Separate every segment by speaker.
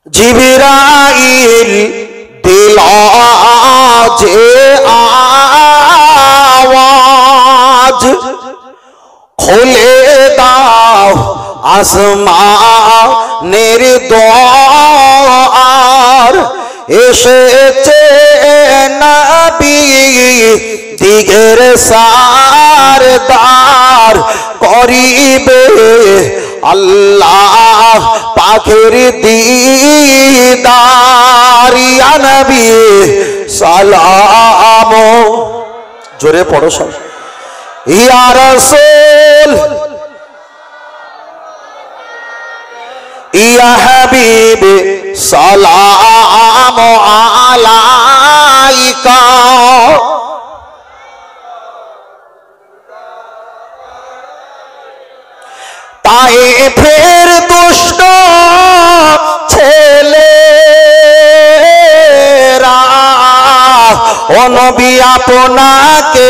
Speaker 1: জিবরাইল দিল যে আওয়াজ, খুলে দাও আসমানের দ্বার, এসেছে নবী দিগের সারদার, করিবে আল্লাহ পাখের দিদার। ইয়া নবী সালাম, জোরে পড়ো সব। ইয়া রাসূল ইয়া হাবিব সালাম আলাইকা, তায়েফের দুষ্ট ছেলেরা ও নবী আপনাকে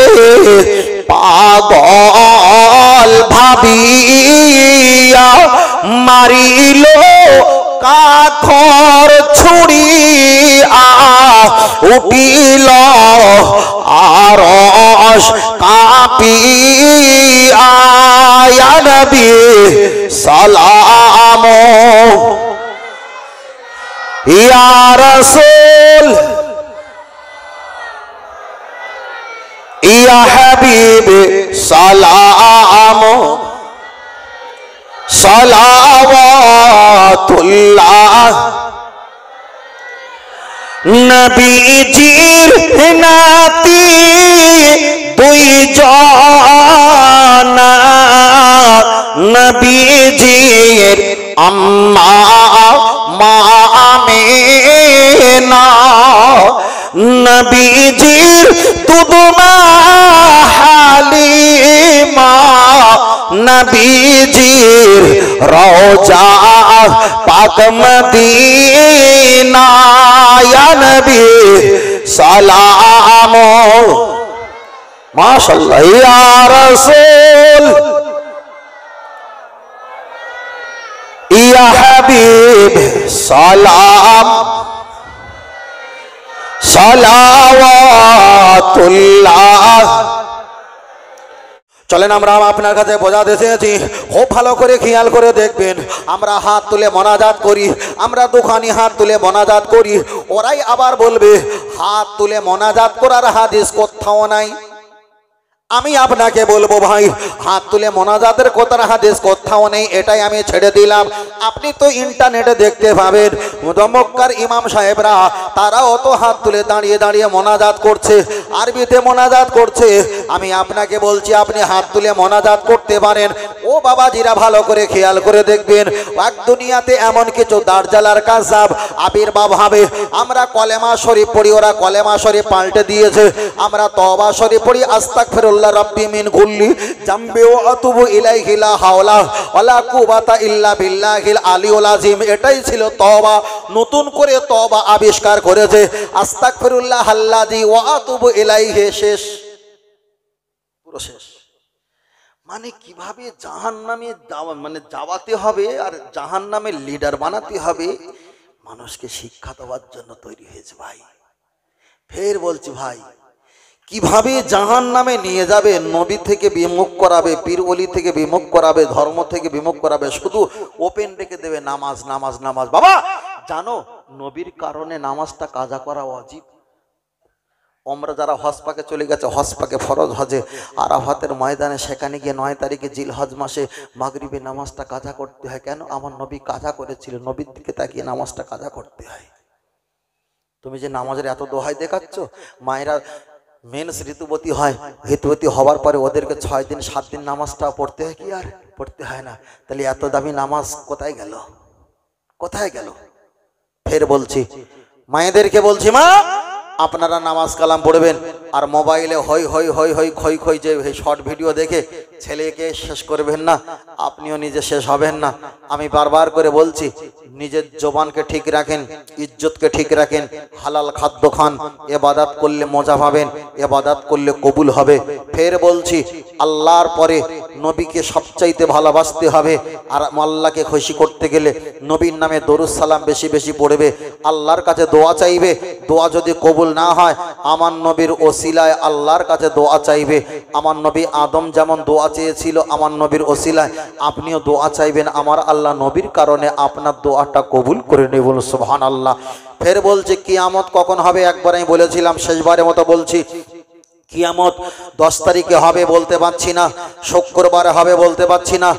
Speaker 1: পাগল ভাবিয়া মারিল কাখর ছুড়িয়া, উঠিল আরশ কাঁপিয়া। ইয়া নবী সালাম, ইয়া রাসূল ইয়া হাবিব সালাম, সালাওয়াতুল্লাহ। নবীজির নাতি দুইজন, নবীজির আম্মা মা আমিনা, নবীজির দুদমা হালিমা, নবীজির রওজা পাক মদিনা। ইয়া নবী সালাম, মাশাআল্লাহ। ইয়া রাসূল ইয়া হাবিব সালাম, সালাওয়াতুল্লাহ। চলেন আমরা আপনার কাছে বোঝাতে এসেছি, খুব ভালো করে খেয়াল করে দেখবেন। আমরা হাত তুলে মোনাজাত করি, আমরা দুখানি হাত তুলে মোনাজাত করি, ওরাই আবার বলবে হাত তুলে মোনাজাত করার হাদিস কোথাও নাই। আমি আপনাকে বলবো ভাই, হাত তুলে মোনাজাতের কথার হাদিস কোথাও নেই, এটাই আমি ছেড়ে দিলাম। আপনি তো ইন্টারনেটে দেখতে পাবেন মক্কার ইমাম সাহেবরা তারাও তো হাত তুলে দাঁড়িয়ে দাঁড়িয়ে মোনাজাত করছে, আরবিতে মোনাজাত করছে। আমি আপনাকে বলছি আপনি হাত তুলে মোনাজাত করতে পারেন। ও বাবাজিরা ভালো করে খেয়াল করে দেখবেন, এক দুনিয়াতে এমন কিছু দার্জালার কাযাব আবির্ভাব হবে। আমরা কলেমা শরীফ পড়ি, ওরা কলেমা শরীফ পাল্টে দিয়েছে। আমরা তওবা শরীফ পড়ি, আস্তাগফিরুল্লাহ রাব্বি মিন কুল্লি জামবি ওয়া আতুবু ইলাইহি লা হাওলা ওয়ালা কুওয়াতা ইল্লা বিল্লাহিল আলিয়্যিল আযীম। এটাই ছিল তওবা। নতুন করে তওবা আবিষ্কার করেছে আস্তাগফিরুল্লাহ আল্লাযী ওয়া আতুবু ইলাইহি, শেষ, পুরো শেষ। মানে কিভাবে জাহান্নামে মানে যাওয়াতে হবে আর জাহান্নামের লিডার বানাতে হবে, মানুষকে শিক্ষা দেওয়ার জন্য তৈরি হয়েছে ভাই। ফের বলছি ভাই, কিভাবে জাহান্নামে নিয়ে যাবে, নবী থেকে বিমুখ করাবে, পীর ওলি থেকে বিমুখ করাবে, ধর্ম থেকে বিমুখ করাবে, শুধু ওপেন রেখে দেবে নামাজ নামাজ নামাজ। বাবা জানো নবীর কারণে নামাজটা কাজা করা ওয়াজিব। আমরা যারা হজ পাকে চলে গেছে, হজ পাকে ফরজ হজে আরাফাতের ময়দানে, সেখানে গিয়ে 9 তারিখে জিলহজ মাসে মাগরিবে নামাজটা কাজা করতে হয়। কেন? আমার নবী কাজা করেছিল, নবীর দিকে তাকিয়ে নামাজটা কাজা করতে হয়। তুমি যে নামাজের এত দোহাই দেখাচ্ছ, মায়েরা মেন্স ঋতুবতী হয়, ঋতুবতী হওয়ার পরে ওদেরকে 6 দিন 7 দিন নামাজটা পড়তে হয় কি? আর পড়তে হয় না। তাহলে এত দামি নামাজ কোথায় গেল? কোথায় গেল? ফের বলছি মায়েদেরকে বলছি, মা আপনারা নামাজ কালাম পড়বেন, আর মোবাইলে হই হই হই হই খই খই যে শর্ট ভিডিও দেখে ছেলেকে শেষ করবেন না, আপনিও নিজে শেষ হবেন না। আমি বারবার করে বলছি, নিজের জবানকে ঠিক রাখেন, ইজ্জতকে ঠিক রাখেন, হালাল খাদ্য খান, ইবাদত করলে মজা পাবেন, ইবাদত করলে কবুল হবে। ফের বলছি আল্লাহর পরে নবীকে সবচাইতে ভালোবাসতে হবে। আর আল্লাহকে খুশি করতে গেলে নবীর নামে দরুদ সালাম বেশি বেশি পড়বে, আল্লাহর কাছে দোয়া চাইবে। দোয়া যদি কবুল না হয় আমার নবীর ওসিলায় আল্লাহর কাছে দোয়া চাইবে। আমার নবী আদম যেমন দোয়া চেয়েছিল আমার নবীর ওসিলায়, আপনিও দোয়া চাইবেন, আমার আল্লাহ নবীর কারণে আপনার দোয়াটা কবুল করে নেবেন। সুবহানাল্লাহ। ফের বলছে কিয়ামত কখন হবে, একবার আমি বলেছিলাম, শেষবারের মতো বলছি, কিয়ামত 10 তারিখে হবে বলতে পারছি না, শুক্রবারে হবে বলতে পারছি না,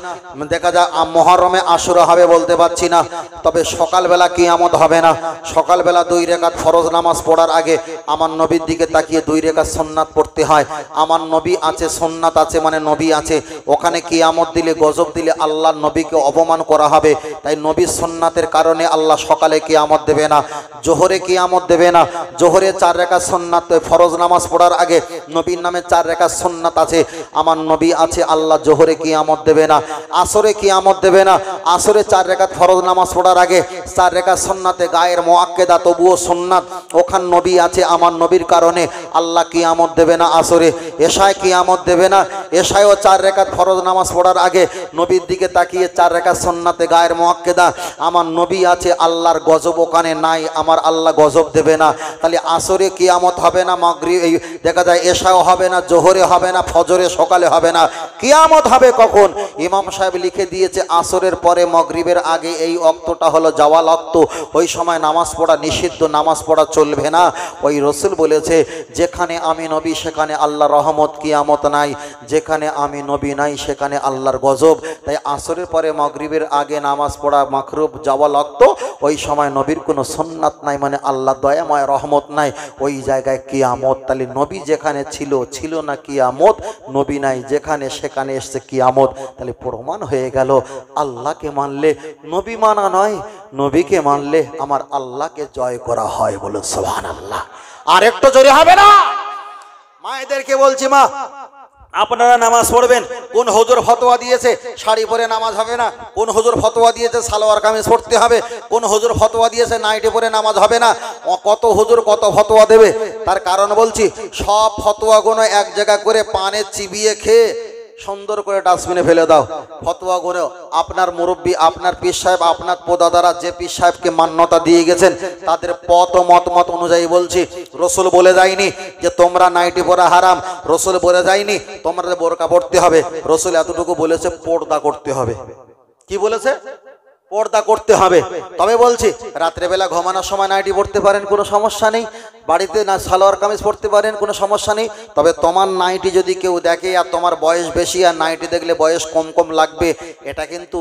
Speaker 1: দেখা যায় মুহররমে আশুরা হবে বলতে পারছি না। তবে সকালবেলা কিয়ামত হবে না। সকালবেলা 2 রাকাত ফরজ নামাজ পড়ার আগে আমার নবীর দিকে তাকিয়ে 2 রাকাত সুন্নাত পড়তে হয়। আমার নবী আছে, সুন্নাত আছে, মানে নবী আছে। ওখানে কিয়ামত দিলে, গজব দিলে আল্লাহর নবীকে অপমান করা হবে। তাই নবীর সুন্নাতের কারণে আল্লাহ সকালে কিয়ামত দেবে না, জোহরে কিয়ামত দেবে না। জোহরে 4 রাকাত সুন্নাত ফরজ নামাজ পড়ার আগে নবীর নামে 4 রাকাত সুন্নাত আছে, আমার নবী আছে, আল্লাহ জোহরে কিয়ামত দেবে না, আসরে কিয়ামত দেবে না। আসরে 4 রাকাত ফরজ নামাজ পড়ার আগে 4 রাকাত সুন্নাতে গায়ের মুআক্কেদা, তবুও সুন্নাত, ওখান নবী আছে, আমার নবীর কারণে আল্লাহ কিয়ামত দেবে না আসরে। এশায় কিয়ামত দেবে না। এশায়ও 4 রাকাত ফরজ নামাজ পড়ার আগে নবীর দিকে তাকিয়ে 4 রাকাত সুন্নাতে গায়ের মুআক্কেদা, আমার নবী আছে, আল্লাহর গজব ওখানে নাই, আমার আল্লাহ গজব দেবে না। তাহলে আসরে কিয়ামত হবে না, মাগরিব দেখা যায় এশাও হবে না, জোহরে হবে না, ফজরে সকালে হবে না। কিয়ামত হবে কখন? ইমাম সাহেব লিখে দিয়েছে আসরের পরে মাগরিবের আগে এই ওয়াক্তটা হলো জাওয়াল ওয়াক্ত, ওই সময় নামাজ পড়া নিষিদ্ধ, নামাজ পড়া চলবে না। ওই রসুল বলেছে যেখানে আমি নবী সেখানে আল্লাহর রহমত, কিয়ামত নাই, যেখানে আমি নবী নাই সেখানে আল্লাহর গজব। তাই আসরের পরে মাগরিবের আগে নামাজ পড়া মাকরুহ, জাওয়াল ওয়াক্ত, ওই সময় নবীর কোনো সুন্নাত নাই, মানে আল্লাহ দয়াময় রহমত নাই, ওই জায়গায় কিয়ামত। তাহলে নবী যেখানে ছিল না কিয়ামত, নবী নাই যেখানে সেখানে এসছে কিয়ামত। তাহলে প্রমাণ হয়ে গেল আল্লাহকে মানলে নবী মানা নয়, নবীকে মানলে আমার আল্লাহকে জয় করা হয়। বলুন সুবহানাল্লাহ। আর একটু জোরে হবে না? মায়েদেরকে বলছি, মা আপনারা নামাজ পড়বেন, কোন হুজুর ফতোয়া দিয়েছে শাড়ি পরে নামাজ হবে না, কোন হুজুর ফতোয়া দিয়েছে সালোয়ার কামিজ পরতে হবে, কোন হুজুর ফতোয়া দিয়েছে নাইটি পরে নামাজ হবে না, কত হুজুর কত ফতোয়া দেবে। তার কারণ বলছি, সব ফতোয়াগুলো এক জায়গা করে পানে চিবিয়ে খেয়ে সুন্দর করে ডাস্টবিনে ফেলে দাও। ফতোয়াগুলো আপনার মুরব্বী, আপনার পীর সাহেব, আপনার পোদাদারা যে পীর সাহেবকে মান্যতা দিয়ে গেছেন তাদের পথ ও মত অনুযায়ী বলছি। রসুল বলে যায়নি যে তোমরা নাইটি পরা হারাম, রসুল বলে যায়নি তোমরা বোরকা পড়তে হবে, রসুল এতটুকু বলেছে পর্দা করতে হবে। কি বলেছে? পর্দা করতে হবে। তবে বলছি রাত্রেবেলা ঘুমানোর সময় নাইটি পড়তে পারেন, কোনো সমস্যা নেই। বাড়িতে না সালোয়ার কামিজ পড়তে পারেন, কোনো সমস্যা নেই। তবে তোমার নাইটি যদি কেউ দেখে আর তোমার বয়স বেশি আর নাইটি দেখলে বয়স কম কম লাগবে, এটা কিন্তু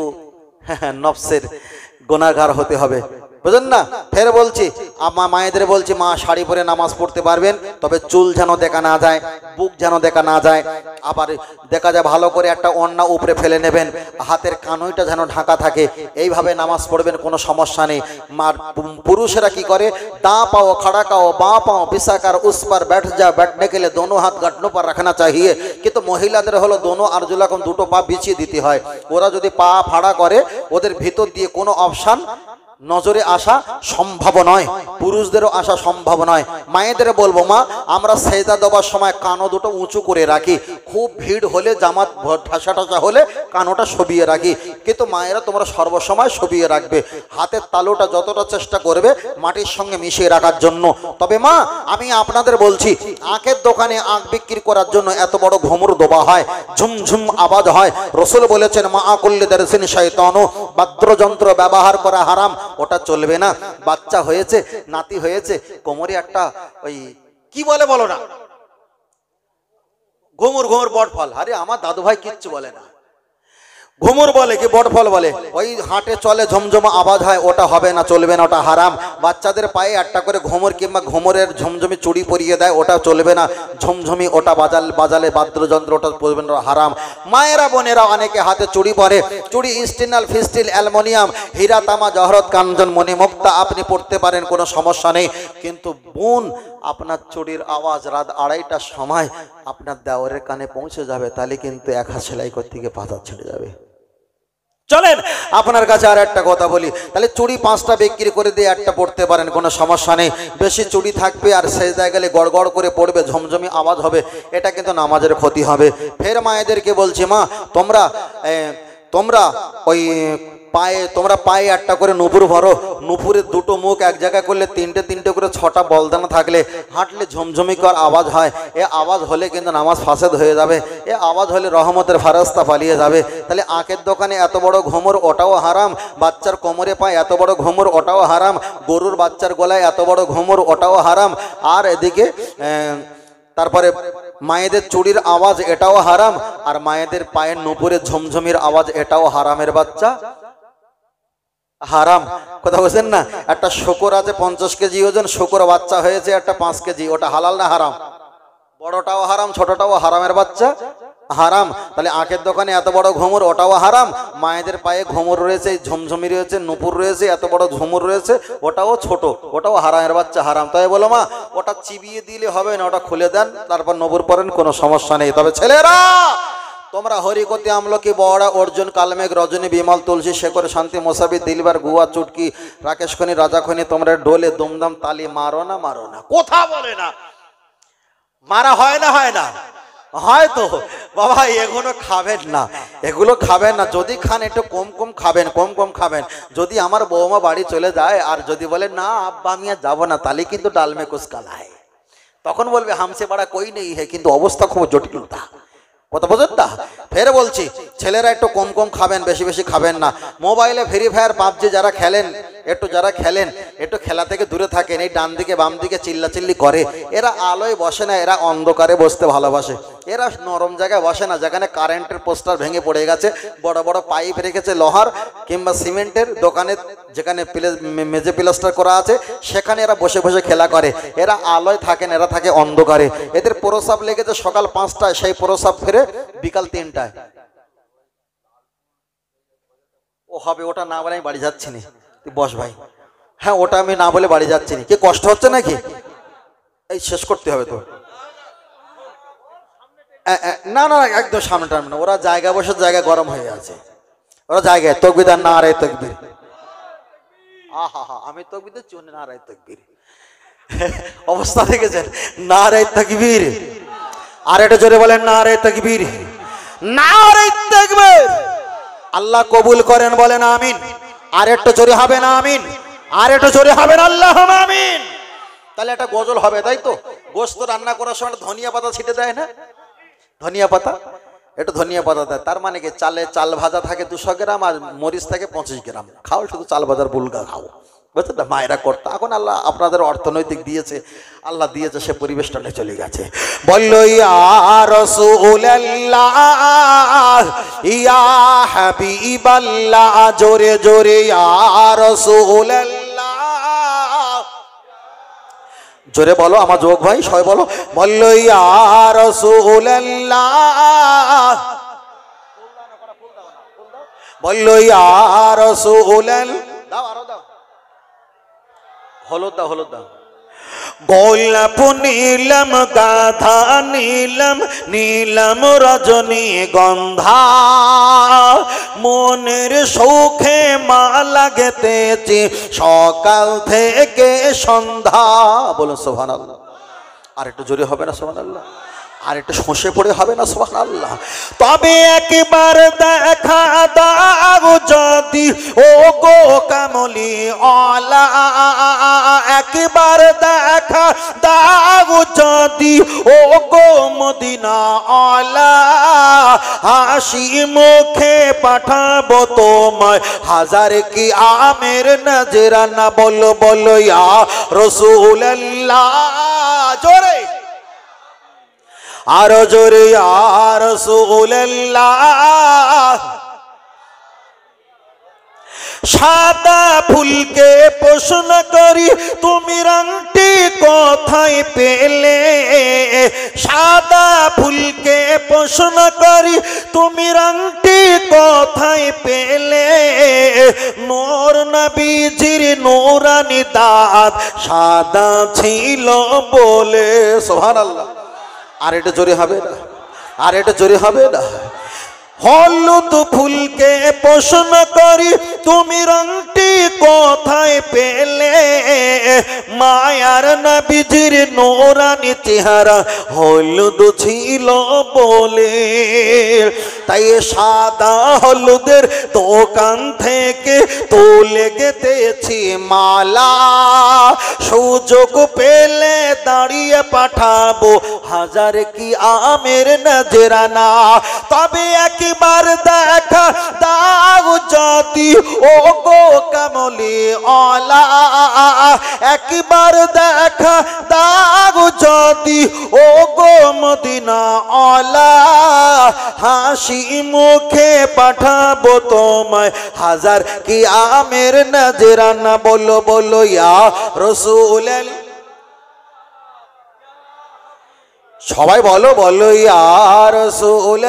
Speaker 1: নফসের গুনাহগার হতে হবে, বুঝলেন না? ফের বলছি আমার মায়েদের বলছি, মা শাড়ি পরে নামাজ পড়তে পারবেন, তবে চুল যেন দেখা না যায়, বুক যেন দেখা না যায়, আবার দেখা যায় ভালো করে একটা ওড়না উপরে ফেলে নেবেন, হাতের কানইটা যেন ঢাকা থাকে, এইভাবে নামাজ পড়বেন, কোনো সমস্যা নেই। মার পুরুষেরা কি করে, দাঁ পাও खड़ा काओ बाँ पाओ बिछाकर उस पर बैठ जा, बैठने के लिए दोनों हाथ घुटनों पर रखना चाहिए। কিন্তু মহিলাদের হলো দোনো আরজুলাকুম, দুটো পা বিছিয়ে দিতে হয়। ওরা যদি পা ফাড়া করে ওদের ভিতর দিয়ে কোনো অপশন নজরে আসা সম্ভব নয়, পুরুষদেরও আসা সম্ভব নয়। মায়েদের বলবো, মা আমরা সেজদা দেওয়ার সময় কানো দুটো উঁচু করে রাখি, খুব ভিড় হলে জামাত ঠাসা ঠাসা হলে কানোটা সবিয়ে রাখি, কিন্তু মায়েরা তোমরা সর্বসময় সবিয়ে রাখবে। হাতের তালুটা যতটা চেষ্টা করবে মাটির সঙ্গে মিশিয়ে রাখার জন্য। তবে মা আমি আপনাদের বলছি, আখের দোকানে আখ বিক্রি করার জন্য এত বড় ঘুমুর দোবা হয়, ঝুমঝুম আওয়াজ হয়। রসুল বলেছেন মা আকুল্লি দারসিন শয়তানু, বাদ্যযন্ত্র ব্যবহার করা হারাম, ওটা চলবে না। বাচ্চা হয়েছে, নাতি হয়েছে, কোমরে একটা ওই কি বলে বলো না, ঘুমুর বট ফল, আরে আমার দাদু ভাই কিচ্ছু বলে না, ঘুমুর বলে কি বট ফল বলে, ওই হাঁটে চলে ঝমঝমা আওয়াজ হয়, ওটা হবে না, চলবে না, ওটা হারাম। বাচ্চাদের পায়ে একটা করে ঘুমুর কিংবা ঘুমুরের ঝমঝমি চুড়ি পরিয়ে দেয়, ওটা চলবে না। ঝমঝমি ওটা বাজালে বাদ্যযন্ত্র, ওটা চলবে না, হারাম। মায়েরা বোনেরা অনেকে হাতে চুড়ি পরে, চুড়ি স্টিনাল ফিস্টিল অ্যালুমিনিয়াম হীরা তামা জহরত কাঞ্চন মণি মুক্তা আপনি পড়তে পারেন, কোনো সমস্যা নেই। কিন্তু বোন আপনার চুড়ির আওয়াজ রাত 2:30টার সময় আপনার দেওরের কানে পৌঁছে যাবে, তাহলে কিন্তু এক হাত সেলাই করতে গিয়ে পাতা ছেড়ে যাবে। চলেন আপনার কাছে আর একটা কথা বলি, তাহলে চুড়ি 5টা বিক্রি করে দিয়ে একটা পড়তে পারেন, কোনো সমস্যা নেই। বেশি চুড়ি থাকবে আর সেজদায় গেলে গড়গড় করে পড়বে, ঝমঝমি আওয়াজ হবে, এটা কিন্তু নামাজের ক্ষতি হবে। ফের মায়েদেরকে বলছি, মা তোমরা ওই পায়ে একটা করে নুপুর ভরো, নুপুরের দুটো মুখ এক জায়গায় করলে তিনটে করে 6টা বলদানা থাকলে হাঁটলে ঝমঝমি কর আওয়াজ হয়, এ আওয়াজ হলে কিন্তু নামাজ ফাসেদ হয়ে যাবে, এ আওয়াজ হলে রহমতের ফারাস্তা পালিয়ে যাবে। তাহলে আঁকের দোকানে এত বড় ঘুমর ওটাও হারাম, বাচ্চার কোমরে পায় এত বড় ঘুমর ওটাও হারাম, গরুর বাচ্চার গলায় এত বড় ঘুমর ওটাও হারাম, আর এদিকে তারপরে মায়েদের চুড়ির আওয়াজ এটাও হারাম, আর মায়েদের পায়ের নুপুরের ঝমঝমির আওয়াজ এটাও হারামের বাচ্চা হারাম। কথা বলছেন না? একটা শূকর আছে 50 কেজি ওজন, শূকর বাচ্চা হয়েছে একটা 5 কেজি, ওটা হালাল না হারাম? বড়টাও হারাম, ছোটটাও হারামের বাচ্চা হারাম। তাহলে আঁকের দোকানে এত বড় ঘুমুর ওটাও হারাম, মায়েদের পায়ে ঘুমুর রয়েছে, ঝমঝমি রয়েছে, নুপুর রয়েছে, এত বড় ঝুমুর রয়েছে, ওটাও ছোট, ওটাও হারামের বাচ্চা হারাম। তাই বলো মা, ওটা চিবিয়ে দিলে হবে না, ওটা খুলে দেন, তারপর নবুর পরেন, কোনো সমস্যা নেই। তবে ছেলেরা, তোমরা হরিকতি, আমলকি, বড়া, অর্জুন, কালমেঘ, রজনী, বিমল, তুলসী, শেখর, শান্তি, মোসাবি, দিলবার, গুয়া, চুটকি, রাকেশ খনি, রাজা খনি, তোমরা ডোলে দুমদাম তালি মারো না? মারো না? কথা বলে না, মারা হয় না? হয় না? হয়তো বাবা, এগুলো খাবেন না, এগুলো খাবেন না। যদি খান একটু কম কম খাবেন, কম কম খাবেন। যদি আমার বৌমা বাড়ি চলে যায় আর যদি বলে না আব্বা আমি আর যাবো না, তাহলে কিন্তু ডালমে কুছ কালায়, তখন বলবে হামসে বাড়া কই নেই হে, কিন্তু অবস্থা খুব জটিলতা। কথা বোঝেন না? ফের বলছি, ছেলেরা একটু কম কম খাবেন, বেশি বেশি খাবেন না। মোবাইলে ফ্রি ফায়ার, পাবজি যারা খেলেন, একটু খেলা থেকে দূরে থাকেন। এই ডান দিকে বাম দিকে চিল্লাচিল্লি করে, এরা আলোয় বসে না, এরা অন্ধকারে বসতে ভালোবাসে। এরা নরম জায়গায় বসে না, যেখানে কারেন্টের পোস্টার ভেঙে পড়ে গেছে, বড় বড় পাইপ রেখেছে লোহার কিংবা সিমেন্টের দোকানে, যেখানে মেঝে প্লাস্টার করা আছে, সেখানে এরা বসে বসে খেলা করে। এরা আলোয় থাকেন, এরা থাকে অন্ধকারে। এদের প্রস্রাব লেগেছে সকাল 5টায়, সেই প্রস্রাব ফেরে বিকাল 3টায়। ও হবে, ওটা না বলে আমি বাড়ি যাচ্ছি না। তুই বস ভাই। হ্যাঁ, ওটা আমি না বলে বাড়ি যাচ্ছি না। কি কষ্ট হচ্ছে নাকি? এই শেষ করতে হবে তো। না না, একদম সামনে টানবে না। ওরা জায়গা বসে জায়গা গরম হয়ে আছে, ওরা জায়গায় তকবির আর না রে তকবির। আহা হা, আমি তকবির চুনি না রে তকবির। অবস্থা দেখেছেন? না রে তকবির। আর এটা জোরে বলেন, না রে তকবির, না রে তকবির। আল্লাহ কবুল করেন, বলেন আমিন। আর একটু জোরে হবে না আমিন? আর একটু জোরে হবে না আল্লাহুম্মা আমিন? তাহলে একটা গজল হবে, তাই তো? গোশত রান্না করার সময় ধনিয়া পাতা ছিটে দেয় না? ধনিয়া পাতা, একটু ধনিয়া পাতা দেয়। তার মানে কি, চাল ভাজা থাকে 200 গ্রাম আর মরিচ থাকে 25 গ্রাম। খাও শুধু চাল ভাজার বুলগা খাও, বুঝলেন না? মায়েরা করতো। এখন আল্লাহ আপনাদের অর্থনৈতিক দিয়েছে, আল্লাহ দিয়েছে, সে পরিবেশটা নিয়ে চলে গেছে। বললো ইয়া রাসূলুল্লাহ, ইয়া হাবিবাল্লাহ, জোরে জোরে ইয়া রাসূলুল্লাহ, জোরে বলো আমার যুবক ভাই, সবাই বলো। বললো ইয়া রাসূলুল্লাহ, বললো ইয়া রাসূলুল্লাহ, দাও আরো দাও, হলুদ দাও, হলুদ দাও। গোলাপ নীলম, গাধা নীলম, নীলম রজনী গন্ধা, মনের সৌখে মা লাগতেছে সকাল থেকে সন্ধ্যা। বলুন সুবহানাল্লাহ। আর একটু জোরে হবে না সুবহানাল্লাহ? আর একটু শোষে পড়ে হবে না সুবহানাল্লাহ? তবে একবার দেখা দাও যদি ও গো কামলি আলা, একবার দেখা দাও যদি ও গো মদিনা আলা, হাসি মুখে পাঠাবো তোমায় হাজার কি আমের নজরানা। বলো বলো ইয়া রাসূলুল্লাহ, জোরে আরো জোরে ইয়া রাসূলুল্লাহ। সাদা ফুলকে প্রশ্ন করি তুমি রংটি কোথায় পেলে, সাদা ফুলকে প্রশ্ন করি তুমি রংটি কোথায় পেলে, নূর নবীজির নূরানি দাঁত সাদা ছিল বলে। সুবহানাল্লাহ। আর এটা জোরে হবে না? আর এটা জোরে হবে না? হলুদ ফুলকে প্রশ্ন করি তুমি রংটি কোথায় পেলে, মায়ার নবীজির নূরানি চেহারা হলুদ ছিল বলে। তাই সাদা হলুদের দোকান থেকে তুলে গেঁথেছি মালা, সুযোগ পেলে দাঁড়িয়ে পাঠাবো হাজার কি আমের নজরানা। তবে একবার দেখা দাও যদি ও গো কামলি ওয়ালা, একবার দেখা দাও যদি ও গো মদিনা ওয়ালা, হাসি মুখে পাঠাবো তোমায় হাজার কি আমের নজরানা। বলো বলো ইয়া রাসূল, সবাই বলো বলো ইয়া রাসূল।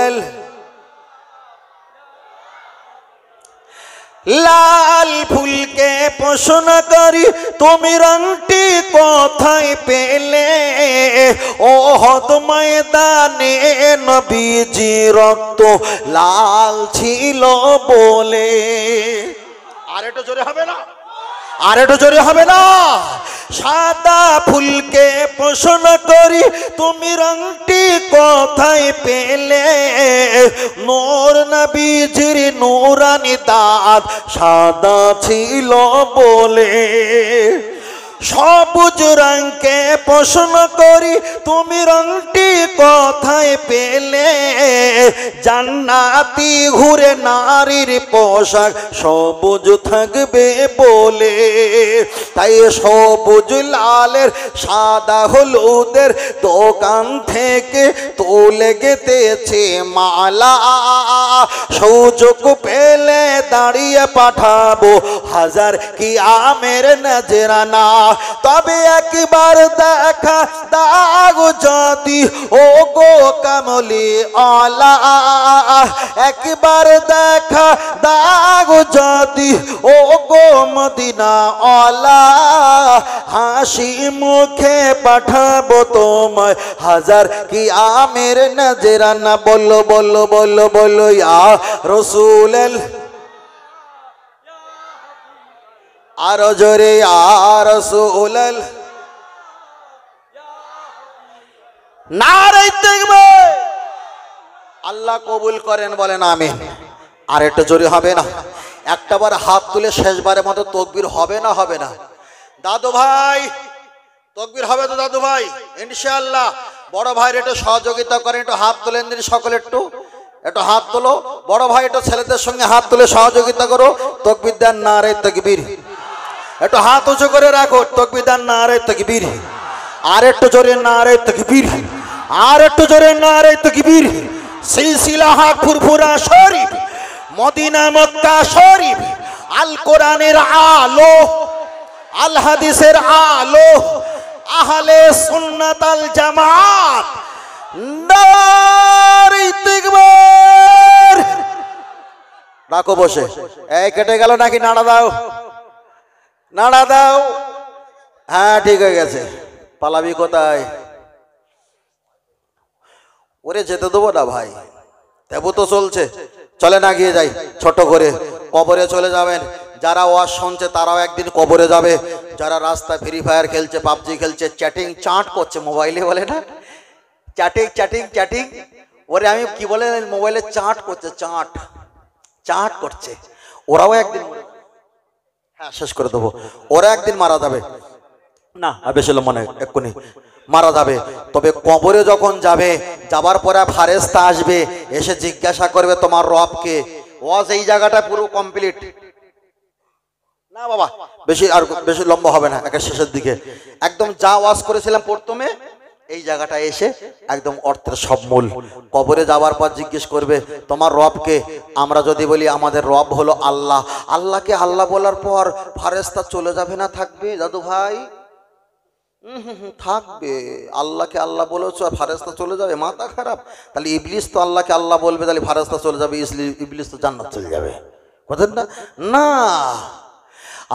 Speaker 1: লাল ফুলকে প্রশ্ন করি তুমি রংটি কোথায় পেলে, ওহদ ময়দানে নবীজি রক্ত লাল ছিল বলে। আর একটু জোরে হবে না, আর একটু জোরে হবে না। সাদা ফুলকে প্রশ্ন করি তুমি রংটি কোথায় পেলে, নূর নবীজির নূরানি দাঁত সাদা ছিল বলে। সবুজ রঙকে প্রশ্ন করি তুমি রংটি কোথায় পেলে, জান্নাতি ঘুরে নারীর পোশাক সবুজ থাকবে বলে। তাই সবুজ লালের সাদা হলুদের দোকান থেকে তুলে গেঁথেছি মালা, সুযোগ পেলে দাঁড়িয়ে পাঠাবো হাজার কি আমের নজরানা। তবে একবার দেখা দাও যদি ও গো কামলি ওয়ালা, একবার দেখা দাও যদি ও গো মদিনা ওয়ালা, হাসি মুখে পাঠাবো তোমায় হাজার কি আমের নজরানা। বলো বলো বলো বলো ইয়া রাসূল, আরো জোরে ইয়া রাসূল। নারে তাকবীর, আল্লাহ কবুল করেন বলেন আমিন। আর একটু জোরে হবে না, একটাবার হাত তুলে শেষবারের মতো তাকবীর হবে না হবে না? দাদু ভাই তাকবীর হবে তো দাদু ভাই ইনশাআল্লাহ? বড় ভাইয়ের একটু সহযোগিতা করেন, একটু হাত তোলেন দিন সকলে, একটু একটু হাত তোলো। বড় ভাই একটু ছেলেদের সঙ্গে হাত তুলে সহযোগিতা করো। তাকবীর দেন, নারে তাকবীর। একটু হাত উঁচু করে রাখো, তাকবীর দেন, নারে তাকবীর। আর একটু জোরে নারে তাকবীর, আর একটু জোরে নারে তাকবীর। সিলসিলা হক ফুরফুরা শরীফ, মদিনা মক্কা শরীফ, আল কোরআনের আলো, আল হাদিসের আলো, আহলে সুন্নাত আল জামাত, নারে তাকবীর। রাখো বসে। এই কেটে গেল নাকি? নাড়া দাও, নাড়া দাও। হ্যাঁ ঠিক হয়ে গেছে। পালাবি কোথায়? ওরে যেতে দেবো না ভাই, দেবো তো চলছে। চলে না গিয়ে যাই ছোট করে। কবরে চলে যাবেন যারা ওয়াজ শুনছে, তারাও একদিন কবরে যাবে। যারা রাস্তায় ফ্রি ফায়ার খেলছে, পাবজি খেলছে, চ্যাটিং চাট করছে মোবাইলে, বলে না চ্যাটিং চ্যাটিং চ্যাটিং, ওরে আমি কি বলে মোবাইলে চাট করছে, চাট চাট করছে, ওরাও একদিন, হ্যাঁ শেষ করে দেবো, ওরা একদিন মারা যাবে না, বেশি মনে এক্ষুনি মারা যাবে। তবে কবরে যখন যাবে, যাবার পরে ফারেস্তা আসবে, এসে জিজ্ঞাসা করবে তোমার রবকে। ওয়াজ এই জায়গাটা পুরো কমপ্লিট না বাবা, বেশি আর বেশি লম্বা হবে না, একের শেষের দিকে একদম যা ওয়াজ করেছিলাম প্রথমে এই জায়গাটা এসে একদম অর্থের সব মূল। কবরে যাওয়ার পর জিজ্ঞেস করবে তোমার রবকে। আমরা যদি বলি আমাদের রব হলো আল্লাহ, আল্লাহকে আল্লাহ বলার পর ফারেস্তা চলে যাবে না থাকবে? দাদু ভাই থাকবে। আল্লাহকে আল্লাহ বলেছো আর ফারেস্তা চলে যাবে? মাথা খারাপ। তাহলে ইবলিস তো আল্লাহকে আল্লাহ বলবে, তাহলে ফারেস্তা চলে যাবে, ইবলিস তো জান্নাত চলে যাবে, বুঝলেন না? না,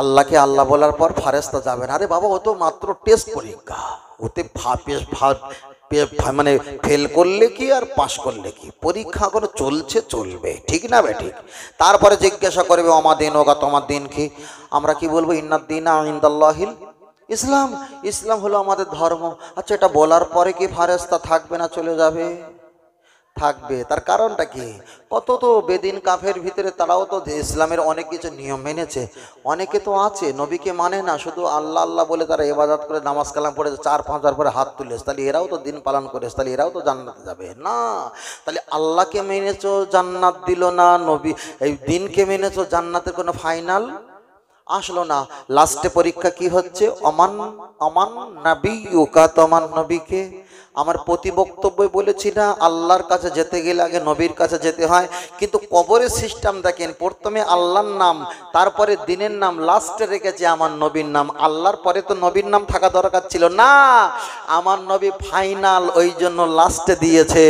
Speaker 1: আল্লাহকে আল্লাহ বলার পর ফারেস্তা যাবে না। আরে বাবা, ও তো মাত্র টেস্ট পরীক্ষা, ওতে মানে ফেল করলে কি আর পাশ করলে কি, পরীক্ষা করে চলছে, চলবে, ঠিক না বে ঠিক। তারপরে জিজ্ঞাসা করবে আমার দিন হোক, তোমার দিন কি? আমরা কি বলবো? ইন্নাদ্দিনা ইনদাল্লাহিল ইসলাম, ইসলাম হলো আমাদের ধর্ম। আচ্ছা, এটা বলার পরে কি ফারেস্তা থাকবে না চলে যাবে? থাকবে। তার কারণটা কি? কত তো বেদিন কাফের ভিতরে তারাও তো ইসলামের অনেক কিছু নিয়ম মেনেছে। অনেকে তো আছে নবীকে মানে না, শুধু আল্লাহ আল্লাহ বলে তারা ইবাদত করে নামাজ কালাম পড়ে 4-5 পরে হাত তুলেছে, তাহলে এরাও তো দিন পালন করেছে, তাহলে এরাও তো জান্নাতে যাবে না? তাহলে আল্লাহকে মেনেছো, জান্নাত দিল না, নবী এই দিনকে মেনেছো, জান্নাতের কোনো ফাইনাল আসলো না। লাস্টে পরীক্ষা কি হচ্ছে? অমান অমান নবিয়ুকা, তোমার নবীকে। আমার প্রতি বক্তব্যে বলেছি না, আল্লাহর কাছে যেতে গেলে আগে নবীর কাছে যেতে হয়। কিন্তু কবরের সিস্টেম দেখেন, প্রথমে আল্লাহর নাম, তারপরে দিনের নাম, লাস্টে রেখেছে আমার নবীর নাম। আল্লাহর পরে তো নবীর নাম থাকা দরকার ছিল না, আমার নবী ফাইনাল, ওই জন্য লাস্টে দিয়েছে।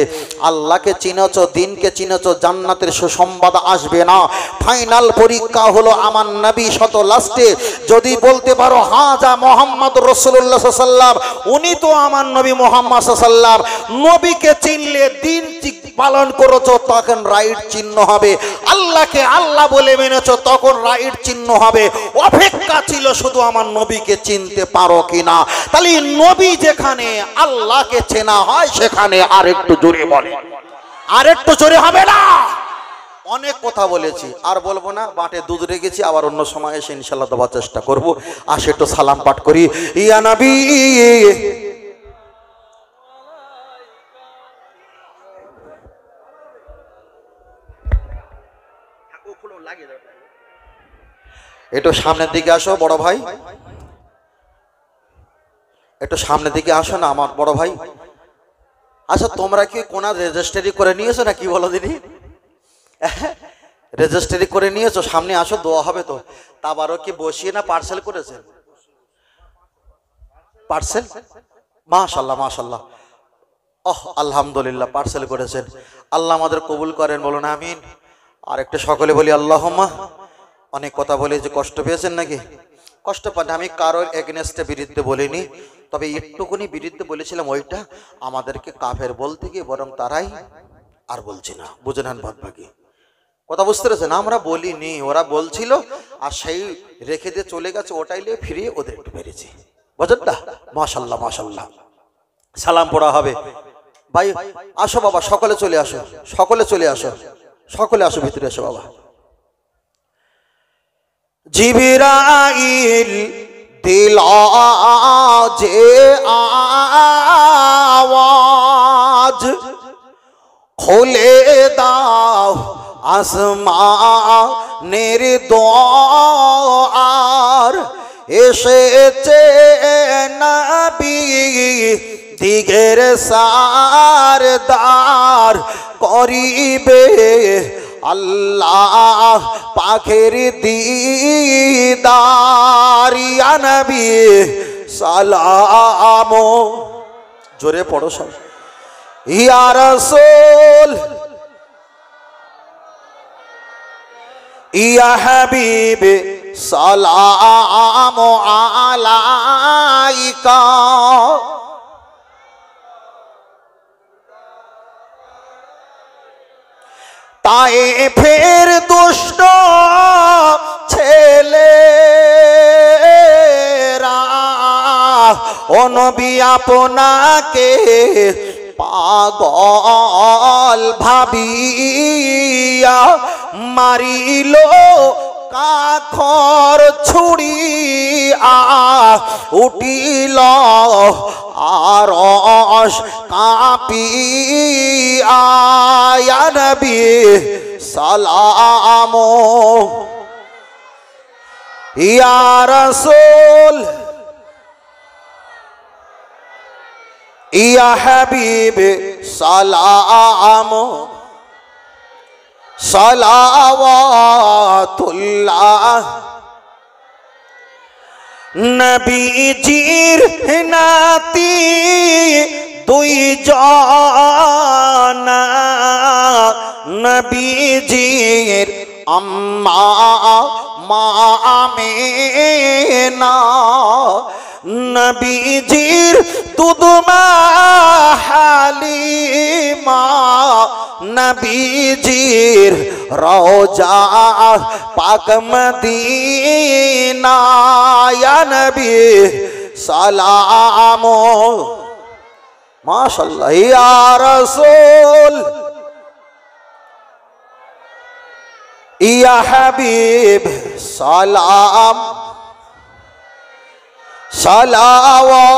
Speaker 1: আল্লাহকে চিনেছ, দিনকে চিনেছ, জান্নাতের সুসংবাদ আসবে না। ফাইনাল পরীক্ষা হলো আমার নবী শত লাস্টে। যদি বলতে পারো হ্যাঁ যা মোহাম্মদ রাসূলুল্লাহ সাল্লাল্লাহু আলাইহি ওয়াসাল্লাম, উনি তো আমার নবী মোহাম্মদ সাল্লাল্লাহু আলাইহি ওয়াসাল্লাম, নবীকে চিনলে, দিন পালন করেছো, তখন রাইট চিহ্ন হবে। আল্লাহকে আল্লাহ বলে মেনেছো, তখন রাইট চিহ্ন হবে। অপেক্ষা ছিল শুধু আমার নবীকে চিনতে পারো কিনা। তাহলে নবী যেখানে আল্লাহকে চেনা হয়, সেখানে আরেকটু জোরে বলে, আরেকটু জোরে হবে না? অনেক কথা বলেছি, আর বলবো না। বাটে দুধ রেখেছি, আবার অন্য সময় এসে ইনশাল্লাহ দেওয়ার চেষ্টা করবো। আসে একটু সালাম পাঠ করি। ইয়া নবী, একটু সামনের দিকে আসো বড় ভাই, একটু সামনের দিকে আসো না আমার বড় ভাই। আচ্ছা, তোমরা কি কোন রেজিস্ট্রি করে নিয়েছো না কি বলো দিদি? রেজিস্ট্রি করে নিয়েছো? সামনে আসো, দোয়া হবে তো। তাবারও কি বসিয়ে না পার্সেল করেছেন? পার্সেল, মাশাআল্লাহ মাশাআল্লাহ, আলহামদুলিল্লাহ, পার্সেল করেছেন। আল্লাহ আমাদের কবুল করেন, বলুন আমিন। আর একটু সকলে বলি আল্লাহুম্মা। অনেক কথা বলে যে কষ্ট পেয়েছেন নাকি? কষ্ট পান, আমি কারোর এগেনস্টে বিরুদ্ধে বলিনি, তবে একটুকুনি বিরুদ্ধে বলেছিলাম, ওইটা আমাদেরকে কাফের বলতে গিয়ে বরং তারাই, আর বলছি না, বুঝে নেন ভাগভাগী। কথা বুঝতে পেরেছেন? আমরা বলিনি, ওরা বলছিল, আর সেই রেখে দিয়ে চলে গেছে, ওটাই নিয়ে ফিরিয়ে ওদের একটু মেরেছি, বুঝলেন না? মাশাআল্লাহ মাশাআল্লাহ। সালাম পড়া হবে। ভাই আসো বাবা, সকলে চলে আসো, সকলে চলে আসো, সকলে আসো, ভিতরে আসো বাবা। জিবরাইল দিল যে আওয়াজ, খুলে দাও আসমানের দ্বার, এসেছে নবী দিগের সারদার, করিবে আল্লাহ পাখের দিদার। ইয়া নবী সালাম, জোরে পড়ো সব। ইয়া রাসূল, ইয়া হাবিব সালাম আলাইকা। তায়েফের দুষ্ট ছেলেরা ও নবী আপনাকে পাগল ভাবিয়া মারিল কাখর ছুড়িয়া, উঠিল আরশ কাঁপিয়া। ইয়া নবী সালাম, ইয়া রাসূল, ইয়া হাবিব সালাম, সালাওয়াতুল্লাহ। নবীজির নাতি দুই জন, নবীজির আম্মা মা আমিনা, নবীজির দুধমা হালিমা নবীজির রওজা পাক মদিনা ইয়া নবী সালাম মাশাআল্লাহ ইয়া রাসূল ইয়া হাবিব সালাম সালাওয়াতুল্লাহ